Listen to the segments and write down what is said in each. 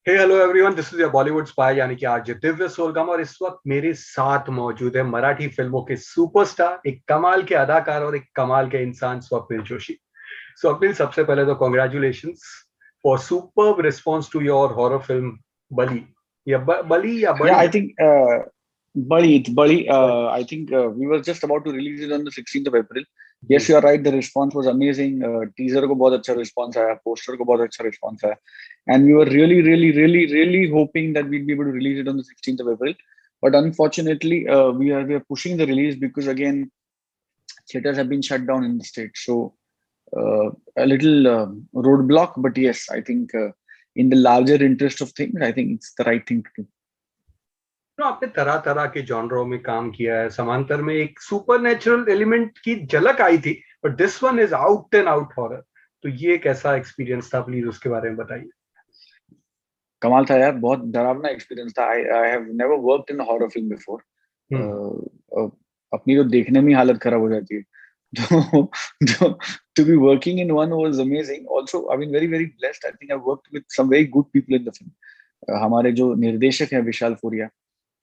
Hey hello everyone, this is your Bollywood spy यानी कि RJ Divya सोलगम। और इस वक्त मेरे साथ मौजूद है मराठी फिल्मों के सुपरस्टार, एक कमाल के अदाकार और एक कमाल के इंसान, स्वप्निल जोशी। स्वप्निल, सबसे पहले तो congratulations for superb response to your horror film Bali, या बली या Yeah, I बड़ी। think Bali, it's Bali. I think we were just about to release it on the 16th of April. Yes, ji. you are right. The response was amazing. Teaser को बहुत अच्छा response आया, poster को बहुत अच्छा response आया, and we were really, really, really, really hoping that we'd be able to release it on the 16th of April. But unfortunately, we are pushing the release because again, theaters have been shut down in the state. So a little roadblock. But yes, I think in the larger interest of things, I think it's the right thing to do. तो आपने तरह तरह के जॉनरों में काम किया है, समांतर में एक सुपर नेचुरल एलिमेंट की झलक आई थी, but this one is out and out horror. तो ये कैसा एक्सपीरियंस था, प्लीज उसके बारे में बताइए। कमाल था यार, बहुत डरावना एक्सपीरियंस था। I have never worked in horror film before. Hmm. अपनी तो देखने में ही हालत खराब हो जाती है। तो to be working in one was amazing. Also I been very very blessed. I think I worked with some very good people in the film. हमारे जो निर्देशक हैं विशाल फोरिया,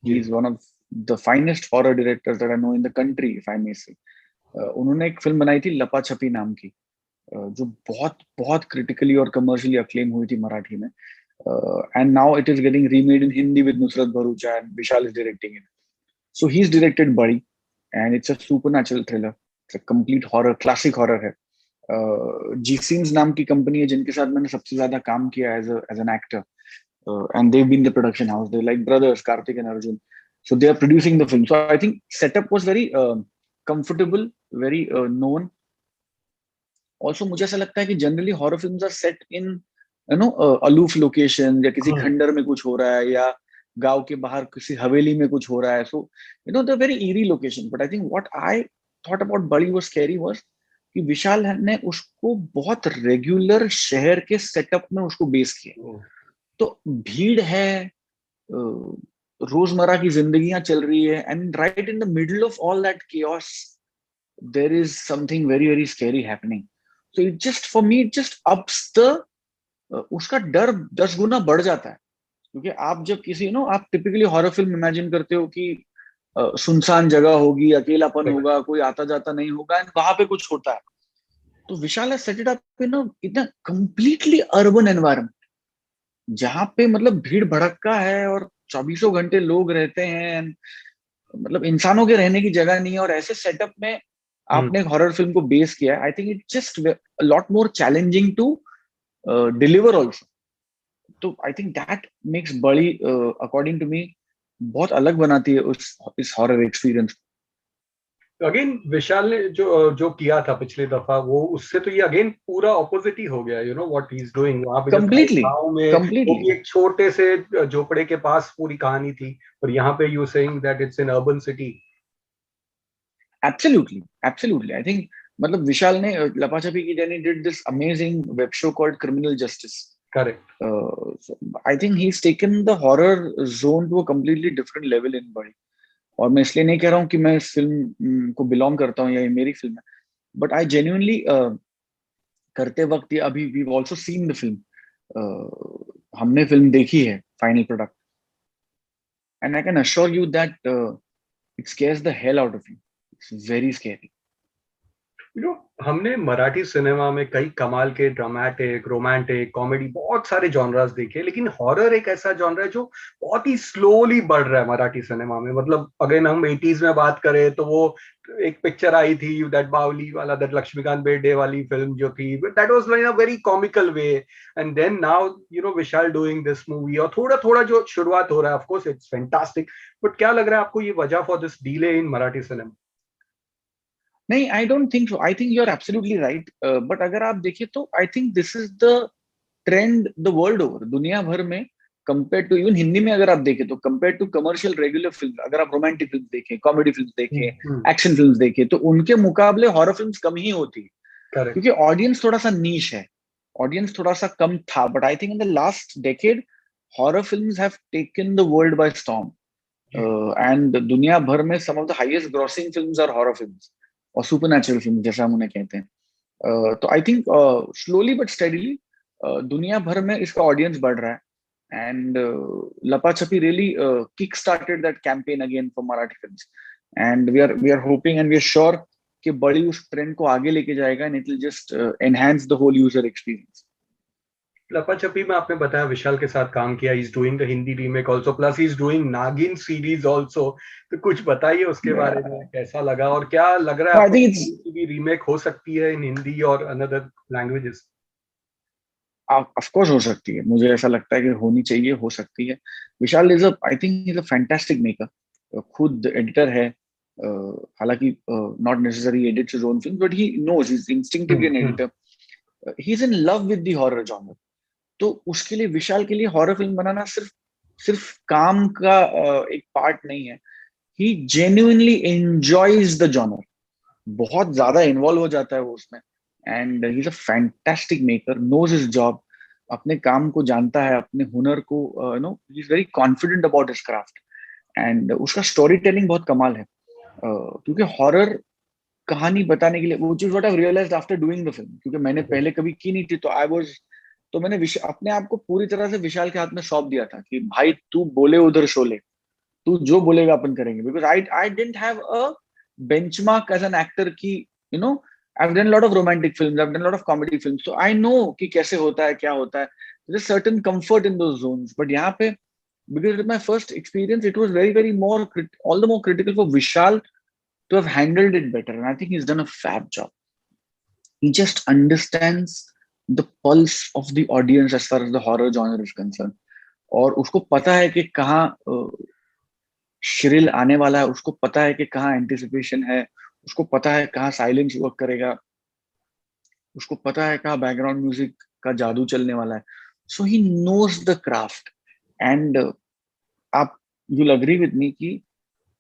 ही जी। Is one of the finest horror directors that I know in the country, if I may say. उन्होंने एक film बनाई थी लपा छपी नाम की, जो बहुत बहुत क्रिटिकली और कमर्शियली अक्लेम हुई थी मराठी में। And now it is getting remade in Hindi with Nusrat Bharucha, and Vishal is directing it. So he's directed Buddy, and it's a supernatural thriller. It's a complete horror, classic horror है। G-Scenes नाम की company है जिनके साथ मैंने सबसे ज्यादा काम किया as an actor, and they've been the production house. They're like brothers, Karthik and Arjun. So they are producing the film. So I think setup was very comfortable, very known. Also मुझे ऐसा लगता है कि generally horror films are set in aloof location, या किसी हम्म। खंडर में कुछ हो रहा है, या गांव के बाहर किसी हवेली में कुछ हो रहा है। So the very eerie location. But I think what I thought about बड़ी वाज स्कैरी वाज कि विशाल ने उसको बहुत रेगुलर शहर के सेटअप में उसको बेस किया। तो भीड़ है, रोजमर्रा की जिंदगियां चल रही है, and right in the middle of all that chaos there is something very very scary happening. So it just, for me, it just ups the उसका डर 10 गुना बढ़ जाता है। क्योंकि आप जब किसी आप टिपिकली हॉरर फिल्म इमेजिन करते हो कि सुनसान जगह होगी, अकेलापन होगा, कोई आता जाता नहीं होगा, एंड वहां पे कुछ होता है। तो विशाल है सेट इट अप इन इतना कंप्लीटली अर्बन एनवायरनमेंट, जहां पे मतलब भीड़ भड़क्का है और चौबीसों घंटे लोग रहते हैं, and मतलब इंसानों के रहने की जगह नहीं है। और ऐसे सेटअप में हम्म। आपने एक हॉरर फिल्म को बेस किया, I think it just lot more challenging to deliver also. तो आई थिंक दैट मेक्स बड़ी, अकॉर्डिंग टू मी, बहुत अलग बनाती है उस इस हॉरर एक्सपीरियंस। अगेन विशाल ने जो जो किया था पिछली दफा, वो उससे तो ये अगेन पूरा ऑपोजिट ही हो गया। You know what he is doing. वहां पे जैसे कंप्लीटली गांव में वो कंप्लीटली भी एक छोटे से झोपड़े के पास पूरी कहानी थी, और यहाँ पे you saying that it's in urban city. Absolutely absolutely. I think मतलब विशाल ने लपाछपी की, then he did this amazing web show called criminal justice. Correct. I think he is taken the horror zone to a completely different level in बड़ी। और मैं इसलिए नहीं कह रहा हूँ कि मैं इस फिल्म को बिलोंग करता हूँ या ये मेरी फिल्म है, बट आई जेन्युइनली करते वक्त, ये अभी we also seen the film, हमने फिल्म देखी है final product, and I can assure you that it scares the hell out of you. It's very scary. You know, हमने मराठी सिनेमा में कई कमाल के ड्रामेटिक, रोमांटिक, कॉमेडी, बहुत सारे जॉनरास देखे, लेकिन हॉरर एक ऐसा जॉनर है जो बहुत ही स्लोली बढ़ रहा है मराठी सिनेमा में। मतलब अगर हम 80s में बात करें तो वो एक पिक्चर आई थी, दैट बावली वाला, दैट लक्ष्मीकांत बेर्डे वाली फिल्म जो थी, that was in a very comical way. And then now you know Vishal doing this movie, और थोड़ा थोड़ा जो शुरुआत हो रहा है, of course it's fantastic. But क्या लग रहा है आपको ये वजह for this delay in Marathi cinema? नहीं, I don't think so. I think you are absolutely right. But अगर आप देखें तो I think this is the trend the world over, दुनिया भर में। कंपेयर टू इवन हिंदी में अगर आप देखें तो, compare to commercial regular film, अगर आप रोमांटिक फिल्म देखें, कॉमेडी फिल्म देखें, एक्शन फिल्म देखें, तो उनके मुकाबले हॉरर फिल्म कम ही होती है। करेक्ट। क्योंकि ऑडियंस थोड़ा सा नीश है, ऑडियंस थोड़ा सा कम था। But I think in the last decade horror films have taken the world by storm, and दुनिया भर में some of the highest grossing films are horror films और सुपरनैचुरल फिल्म, जैसा हम उन्हें कहते हैं। तो I think slowly but steadily दुनिया भर में इसका ऑडियंस बढ़ रहा है। And Lapa Chhapi really kick-started that campaign again for Marathi films. And we are hoping and we are sure कि बड़ी उस ट्रेंड को आगे लेके जाएगा and it will just enhance the whole user experience. लपा छपी में आपने बताया विशाल के साथ काम किया, is doing the Hindi remake also, plus he is doing नागिन सीरीज आल्सो, तो कुछ बताइए उसके बारे में, कैसा लगा और क्या लग रहा है आपको भी रीमेक हो सकती है इन हिंदी और अनदर लैंग्वेजेस? ऑफ कोर्स हो सकती है, मुझे ऐसा लगता है कि होनी चाहिए, हो सकती है. Vishal is I think is a fantastic maker, खुद एडिटर है, हालांकि not necessary edits his own film, but he knows, he is instinctively an editor. He is in love with the horror genre. तो उसके लिए, विशाल के लिए हॉरर फिल्म बनाना सिर्फ सिर्फ काम का एक पार्ट नहीं है. He genuinely enjoys the genre, बहुत ज्यादा इन्वॉल्व हो जाता है वो उसमें. And he is a fantastic maker, knows his job, अपने काम को जानता है, अपने हुनर को, you know, he is very confident about his craft. And उसका स्टोरी टेलिंग बहुत कमाल है, क्योंकि हॉरर कहानी बताने के लिए, वो चीज what I realized after doing the film, क्योंकि मैंने पहले कभी की नहीं थी, तो मैंने अपने आप को पूरी तरह से विशाल के हाथ में सौंप दिया था कि भाई तू बोले उधर शोले, तू जो बोलेगा अपन करेंगे. Because I didn't have a benchmark as an actor की, you know, I've done a lot of romantic films, I've done a lot of comedy films, so I know कि कैसे होता है, क्या होता है. There's a certain comfort in those zones. But यहाँ पे, because it's my first experience, it was very more, all the more critical for Vishal to have handled it better. And I think he's done a fab job. He just understands the pulse of the audience as far as the horror genre is concerned. और उसको पता है कि कहाँ shrill आने वाला है, उसको पता है कि कहाँ एंटिसिपेशन है, उसको पता है कहाँ साइलेंस वर्क करेगा, उसको पता है कहाँ बैकग्राउंड म्यूजिक का जादू चलने वाला है. So he knows the craft. And आप, यू अग्री विद मी कि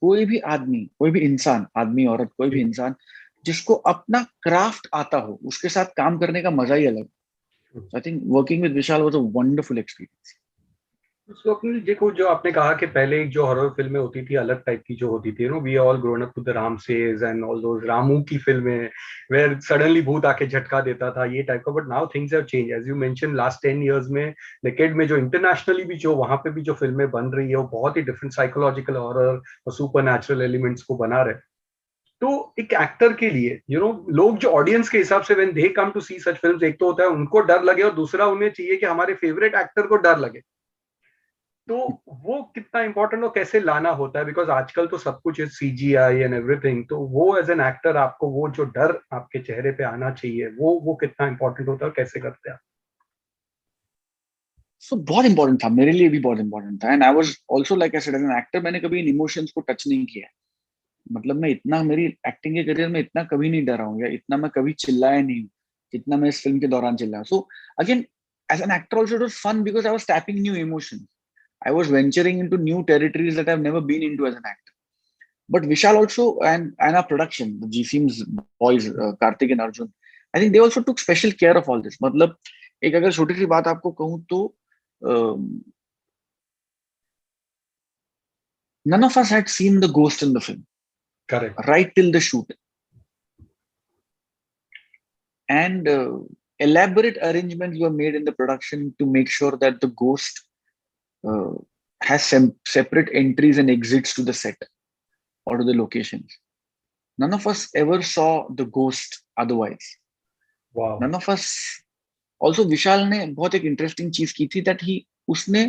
कोई भी आदमी, कोई भी इंसान, आदमी औरत, कोई भी इंसान जिसको अपना क्राफ्ट आता हो, उसके साथ काम करने का मजा ही अलग. I think working with Vishal was a wonderful experience. Swapnil, देखो जो आपने कहा कि पहले एक जो हॉरर फिल्में होती थी अलग टाइप की जो होती थी, no we all grown up with the Ramsays and all those Ramu की फिल्में वेयर सडनली भूत आके झटका देता था, ये टाइप का. But now things have change, as you mention last 10 years में, डेकेड में, जो इंटरनेशनली भी जो वहां पे भी जो फिल्में बन रही है वो बहुत ही डिफरेंट साइकोलॉजिकल हॉरर और सुपर नेचुरल एलिमेंट्स को बना रहे. तो एक एक्टर के लिए, यू नो, लोग जो ऑडियंस के हिसाब से when they come to see such films, एक तो होता है उनको डर लगे और दूसरा उन्हें चाहिए कि हमारे फेवरेट एक्टर को डर लगे. तो वो कितना इंपॉर्टेंट और कैसे लाना होता है, बिकॉज आजकल तो सब कुछ सीजीआई एंड एवरीथिंग, तो वो एज एन एक्टर आपको वो जो डर आपके चेहरे पे आना चाहिए, वो कितना इंपॉर्टेंट होता है और कैसे करते हैं? सो बहुत इंपॉर्टेंट था, मेरे लिए भी बहुत इंपॉर्टेंट था. And I was also, like I said, as an actor मैंने कभी इन इमोशंस को टच नहीं किया. मतलब मैं इतना, मेरी एक्टिंग के करियर में इतना कभी नहीं डरा हूँ, या इतना मैं कभी चिल्लाया नहीं हूँ जितना मैं इस फिल्म के दौरान चिल्लाया. So again, as an actor also it was fun because I was tapping new emotions. I was venturing into new territories that I've never been into as an actor. But Vishal also, and our production, the GFilms boys, Karthik and Arjun, I think they also took special care of all this. मतलब एक अगर छोटी सी बात आपको कहूँ तो, none of us had seen the ghost in the film. Correct. Right till the shoot. And elaborate arrangements were made in the production to make sure that the ghost has separate entries and exits to the set or to the locations. None of us ever saw the ghost otherwise. Wow. None of us. Also, Vishal ने बहुत एक interesting चीज की थी, that उसने,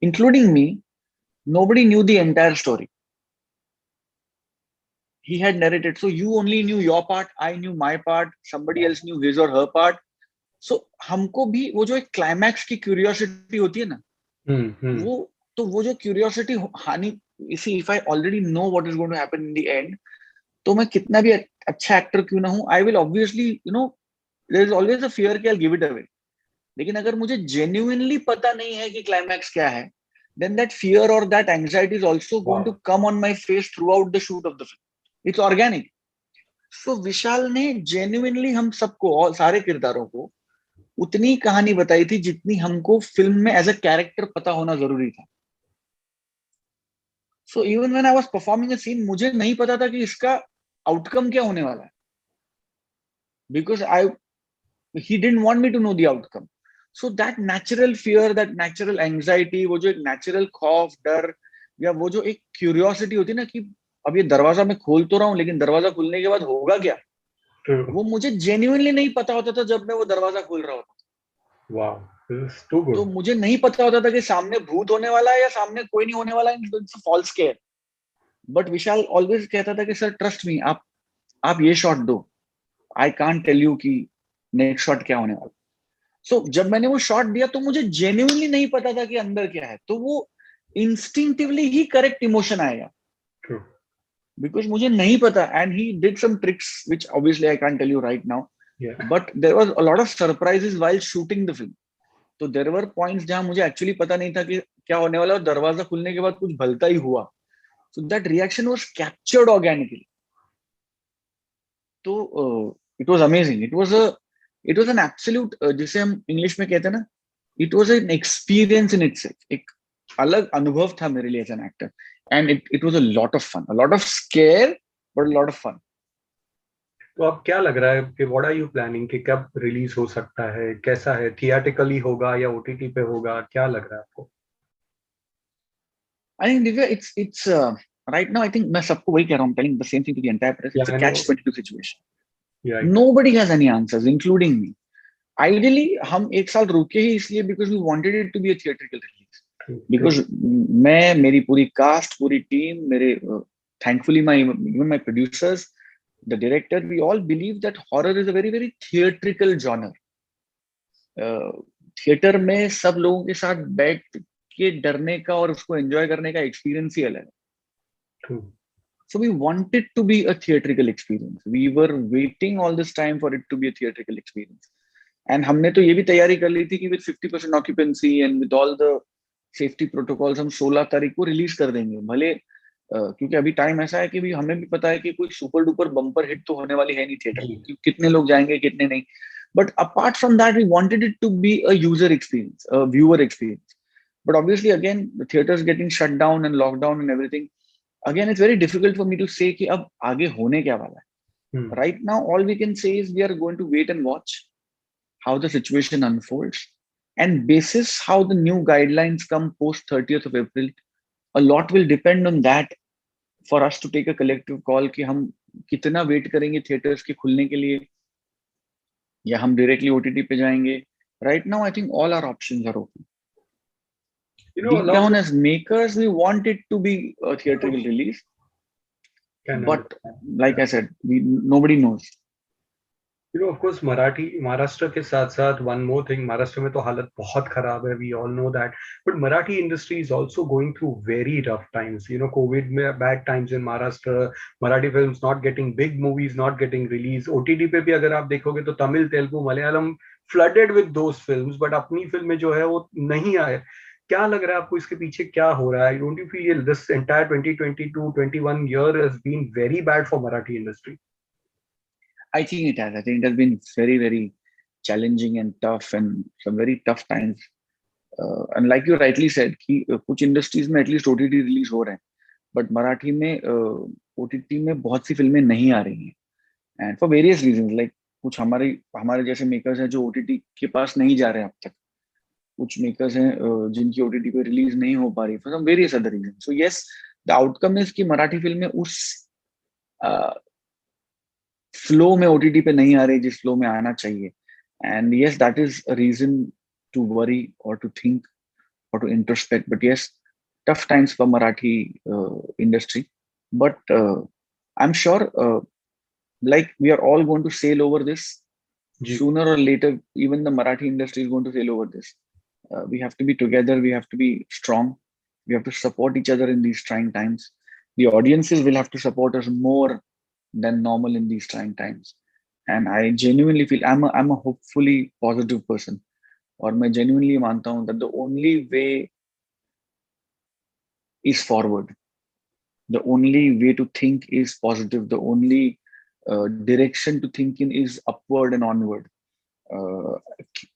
including me, nobody knew the entire story. He had narrated, so you only knew your part, I knew my part, somebody else knew his or her part. So हमको भी वो जो एक क्लाइमैक्स की क्यूरियोसिटी होती है ना, वो जो क्यूरियोसिटी हानि, if I already know what is going to happen in the end, तो मैं कितना भी अच्छा एक्टर क्यों ना हूं, I will obviously, you know, there is always a fear कि I'll give it away. लेकिन अगर मुझे genuinely पता नहीं है कि क्लाइमैक्स क्या है, then that fear or that anxiety is also going to come on my face throughout the shoot of the film. It's organic. So विशाल ने genuinely हम सबको, और सारे किरदारों को उतनी कहानी बताई थी जितनी हमको फिल्म में एज अ कैरेक्टर पता होना जरूरी था. So even when I was performing a scene, मुझे नहीं पता था कि इसका आउटकम क्या होने वाला है, because he didn't want me to know the outcome. So that natural fear, that natural anxiety, वो जो एक नेचुरल खौफ, डर, या वो जो एक क्यूरियोसिटी होती है ना कि अब ये दरवाजा मैं खोल तो रहा हूँ लेकिन दरवाजा खुलने के बाद होगा क्या, True. वो मुझे जेन्युइनली नहीं पता होता था जब मैं वो दरवाजा खोल रहा होता। Wow, this is too तो good. मुझे नहीं पता होता था कि सामने भूत होने वाला है या सामने कोई नहीं होने वाला है, it's false care. But Vishal always कहता था कि सर ट्रस्ट मी, आप ये शॉट दो, आई कांट टेल यू कि नेक्स्ट शॉट क्या होने वाला। सो जब मैंने वो शॉट दिया तो मुझे जेन्युइनली नहीं पता था कि अंदर क्या है, तो वो इंस्टिंक्टिवली ही करेक्ट इमोशन आएगा, True. बिकॉज मुझे नहीं पता। And he did some tricks which obviously I can't tell you right now, Yeah. But there was a lot of surprises while shooting the film. तो देयर वर पॉइंट्स जहां मुझे actually पता नहीं था कि क्या होने वाला, और दरवाजा खुलने के बाद कुछ भलता ही हुआ। So that reaction was captured organically. तो it was amazing, it was an absolute, जिसे हम इंग्लिश में कहते हैं ना, it was an experience in itself, एक अलग अनुभव था मेरे लिए as an actor. And it was a lot of fun, a lot of scare, but a lot of fun. तो अब क्या लग रहा है कि व्हाट आर यू प्लानिंग कि कब रिलीज हो सकता है, कैसा है, थिएट्रिकली होगा या ओटीटी पे होगा, क्या लग रहा है आपको? I think Divya, it's right now, I think मैं सबको वही कह रहा हूँ, telling the same thing to the entire press, या it's a I know. Catch 22 situation. Right. Nobody has any answers including me. Ideally हम एक साल रुके ही इसलिए because we wanted it to be a theatrical release, true. Because मैं, मेरी पूरी कास्ट, पूरी टीम, मेरे thankfully my even my producers, the director, we all believe that horror is a very very theatrical genre. Theatre में सब लोगों के साथ बैठ के डरने का और उसको एंजॉय करने का एक्सपीरियंस ही अलग है। True. So we wanted to be a theatrical experience. We were waiting all this time for it to be a theatrical experience. And हमने तो ये भी तैयारी कर ली थी कि with 50% occupancy and with all the safety protocols हम 16 तारीख को रिलीज कर देंगे। भले क्योंकि अभी टाइम ऐसा है कि भी हमें भी पता है कि कोई सुपर डुपर बम्पर हिट तो होने वाली है नहीं थिएटर जी। में, कितने लोग जाएंगे कितने नहीं। But apart from that we wanted it to be a user experience, a viewer experience. But obviously, again, the theaters getting shut down and locked down and everything. Again, it's very difficult for me to say कि अब आगे होने क्या वाला है. Right now, all we can say is we are going to wait and watch how the situation unfolds. And basis how the new guidelines come post 30th of April, a lot will depend on that for us to take a collective call कि हम कितना wait करेंगे theatres के खुलने के लिए, या हम डायरेक्टली ओटीटी पे जाएंगे. Right now, I think all our options are open. Deep along down with as makers, we want it to be a theatrical release. can But understand. like I said, nobody knows. Of course, Marathi Maharashtra के साथ साथ one more thing, Maharashtra में तो हालत बहुत खराब है, we all know that, but Marathi industry is also going through very rough times. COVID में bad times in Maharashtra, Marathi films not getting, big movies not getting released. OTT पे भी अगर आप देखोगे तो Tamil, Telugu, Malayalam flooded with those films, but अपनी फिल्में जो है वो नहीं आए. क्या लग रहा है आपको इसके पीछे क्या हो रहा है? Don't you feel this entire 2022-21 year has been very bad for Marathi industry? I think it has. I think it has been very, very challenging and tough, and some very tough times. And like you rightly said, कि कुछ industries में at least OTT release हो रहे हैं, but Marathi में OTT में बहुत सी फिल्में नहीं आ रही हैं, and for various reasons, like कुछ हमारे हमारे जैसे मेकर्स हैं जो ओटीटी के पास नहीं जा रहे हैं अब तक, कुछ मेकर्स हैं जिनकी ओटीटी पे रिलीज नहीं हो पा रही for some various other reason. So yes, the outcome is कि मराठी फिल्में उस फ्लो में ओटीटी पे नहीं आ रही जिस फ्लो में आना चाहिए. And yes, that is a reason to worry और to think or to introspect. But yes, tough times for Marathi industry. But I'm sure, like we are all going to sail over this. जी. Sooner or later, even the Marathi industry is going to sail over this. We have to be together. We have to be strong. We have to support each other in these trying times. The audiences will have to support us more than normal in these trying times. And I genuinely feel I'm a hopefully positive person. और मैं genuinely मानता हूँ that the only way is forward. The only way to think is positive. The only direction to think in is upward and onward.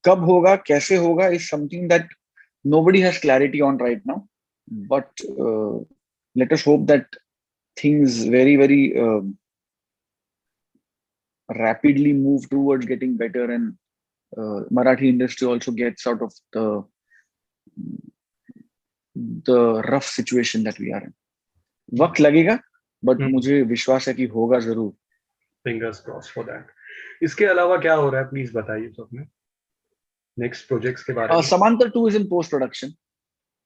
कब होगा, कैसे होगा is something that nobody has clarity on right now. But let us hope that things very, very rapidly move towards getting better, and Marathi industry also gets out of the rough situation that we are in. वक्त लगेगा, but मुझे विश्वास है कि होगा जरूर. Fingers crossed for that. इसके अलावा क्या हो रहा है, प्लीज बताइए तो अपने नेक्स्ट प्रोजेक्ट्स के बारे में. Samantar 2 is in post production,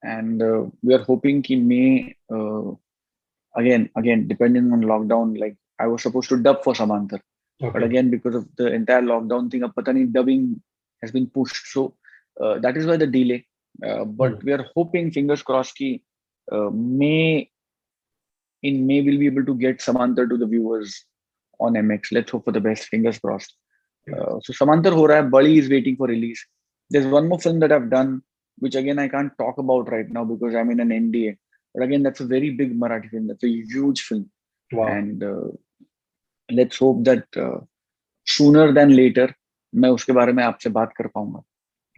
and we are hoping कि May, again depending on lockdown, like I was supposed to dub for Samantar, but again because of the entire lockdown thing, अब पता नहीं dubbing has been pushed, so that is why the delay. But we are hoping, fingers crossed, कि in May we'll be able to get Samantar to the viewers on MX. Let's hope for the best. Fingers crossed. So Samantar ho raha hai. Bali is waiting for release. There's one more film that I've done, which again I can't talk about right now because I'm in an NDA. But again, that's a very big Marathi film. That's a huge film. Wow. And let's hope that sooner than later, मैं उसके बारे में आपसे बात कर पाऊंगा.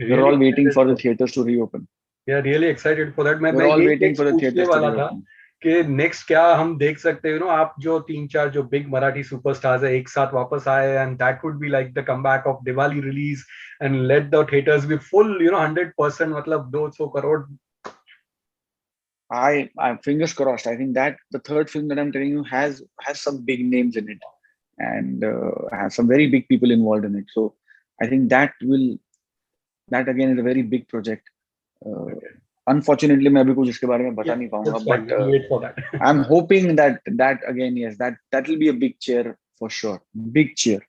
We're all waiting for the theaters to reopen. Yeah, really excited for that. We're all waiting for the theaters to reopen. कि next क्या हम देख सकते हैं, आप जो 3-4 जो बिग मराठी सुपरस्टार्स है एक साथ वापस आए, and that would be like the comeback of Diwali release and let the theatres be full 100%, मतलब 200 crore. I fingers crossed. I think that the third film that I'm telling you has some big names in it, and has some very big people involved in it. So I think that again is a very big project. Unfortunately, मैं अभी कुछ इसके बारे में बता नहीं पाऊंगा, but I'm hoping that again, yes, that will be a big cheer for sure, big cheer.